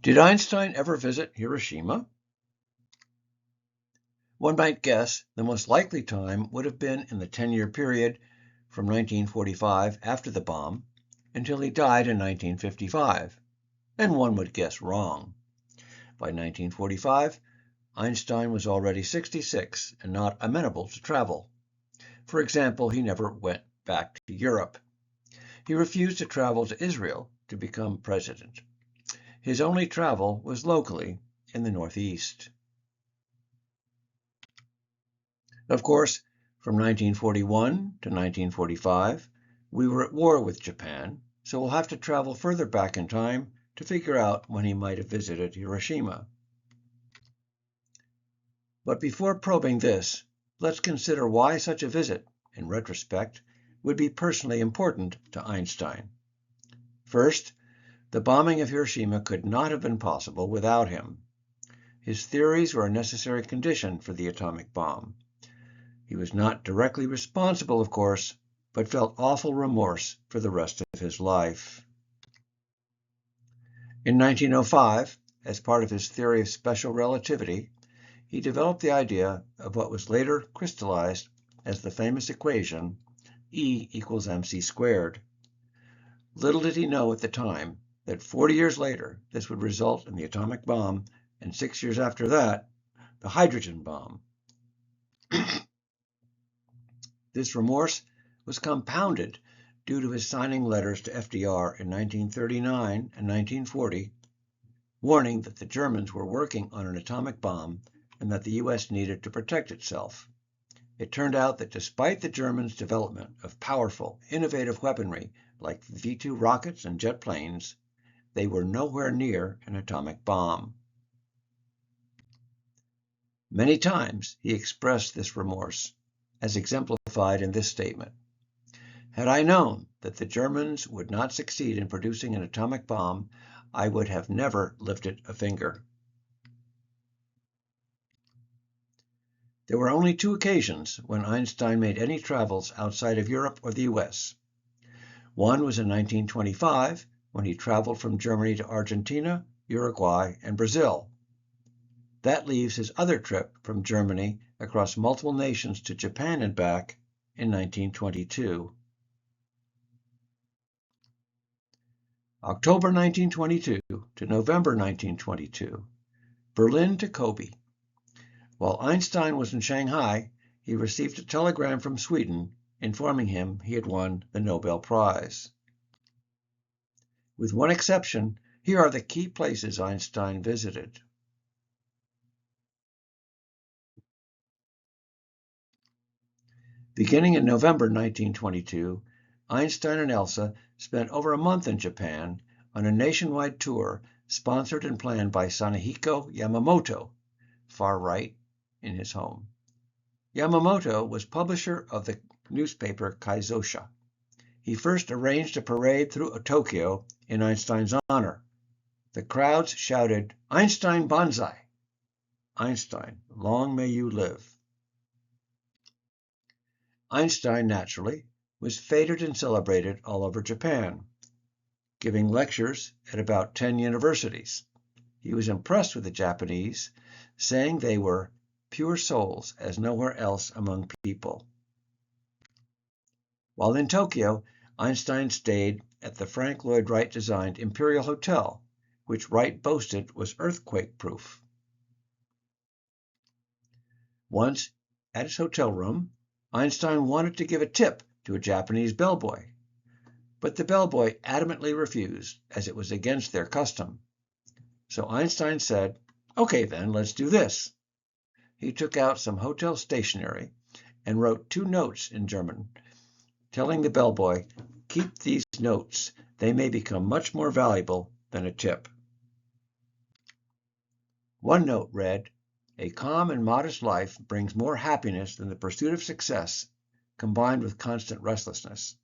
Did Einstein ever visit Hiroshima? One might guess the most likely time would have been in the 10-year period from 1945, after the bomb, until he died in 1955, and one would guess wrong. By 1945, Einstein was already 66 and not amenable to travel. For example, he never went back to Europe. He refused to travel to Israel to become president. His only travel was locally in the Northeast. Of course, from 1941 to 1945, we were at war with Japan, so we'll have to travel further back in time to figure out when he might have visited Hiroshima. But before probing this, let's consider why such a visit, in retrospect, would be personally important to Einstein. First, the bombing of Hiroshima could not have been possible without him. His theories were a necessary condition for the atomic bomb. He was not directly responsible, of course, but felt awful remorse for the rest of his life. In 1905, as part of his theory of special relativity, he developed the idea of what was later crystallized as the famous equation E equals mc squared. Little did he know at the time that 40 years later this would result in the atomic bomb, and 6 years after that, the hydrogen bomb. This remorse was compounded due to his signing letters to FDR in 1939 and 1940, warning that the Germans were working on an atomic bomb and that the U.S. needed to protect itself. It turned out that despite the Germans' development of powerful, innovative weaponry like V-2 rockets and jet planes, they were nowhere near an atomic bomb. Many times he expressed this remorse, as exemplified in this statement. Had I known that the Germans would not succeed in producing an atomic bomb, I would have never lifted a finger. There were only 2 occasions when Einstein made any travels outside of Europe or the US. One was in 1925, when he traveled from Germany to Argentina, Uruguay, and Brazil. That leaves his other trip from Germany across multiple nations to Japan and back in 1922. October 1922 to November 1922, Berlin to Kobe. While Einstein was in Shanghai, he received a telegram from Sweden informing him he had won the Nobel Prize. With one exception, here are the key places Einstein visited. Beginning in November 1922, Einstein and Elsa spent over a month in Japan on a nationwide tour sponsored and planned by Sanehiko Yamamoto, far right, in his home. Yamamoto was publisher of the newspaper Kaizosha. He first arranged a parade through Tokyo in Einstein's honor. The crowds shouted, "Einstein Banzai!" Einstein, long may you live. Einstein, naturally, was feted and celebrated all over Japan, giving lectures at about 10 universities. He was impressed with the Japanese, saying they were pure souls as nowhere else among people. While in Tokyo, Einstein stayed at the Frank Lloyd Wright designed Imperial Hotel, which Wright boasted was earthquake-proof. Once, at his hotel room, Einstein wanted to give a tip to a Japanese bellboy, but the bellboy adamantly refused, as it was against their custom. So Einstein said, "Okay then, let's do this." He took out some hotel stationery and wrote 2 notes in German, telling the bellboy, "Keep these notes. They may become much more valuable than a tip." One note read, "A calm and modest life brings more happiness than the pursuit of success, combined with constant restlessness."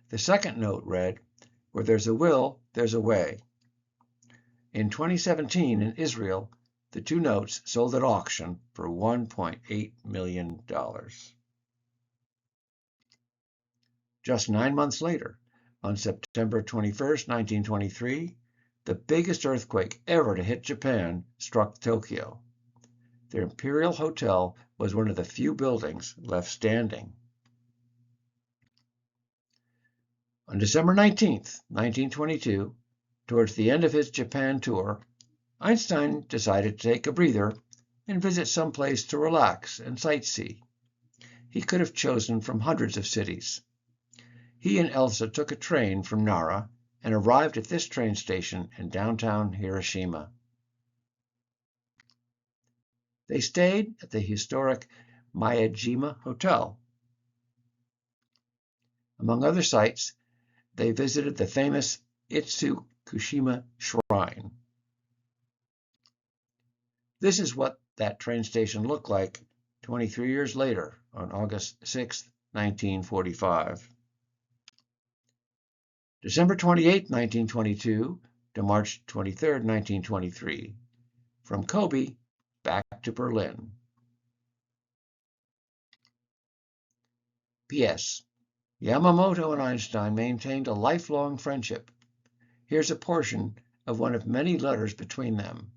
The second note read, "Where there's a will, there's a way." In 2017, in Israel, the 2 notes sold at auction for $1.8 million. Just 9 months later, on September 21, 1923, The biggest earthquake ever to hit Japan struck Tokyo. Their Imperial Hotel was one of the few buildings left standing. On December 19th, 1922, towards the end of his Japan tour, Einstein decided to take a breather and visit some place to relax and sightsee. He could have chosen from hundreds of cities. He and Elsa took a train from Nara and arrived at this train station in downtown Hiroshima. They stayed at the historic Miyajima Hotel. Among other sites, they visited the famous Itsukushima Shrine. This is what that train station looked like 23 years later on August 6, 1945. December 28, 1922 to March 23, 1923. From Kobe back to Berlin. P.S. Yamamoto and Einstein maintained a lifelong friendship. Here's a portion of one of many letters between them.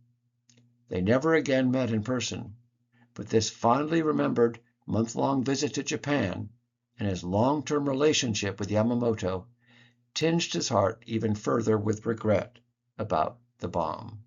They never again met in person, but this fondly remembered month-long visit to Japan and his long-term relationship with Yamamoto tinged his heart even further with regret about the bomb.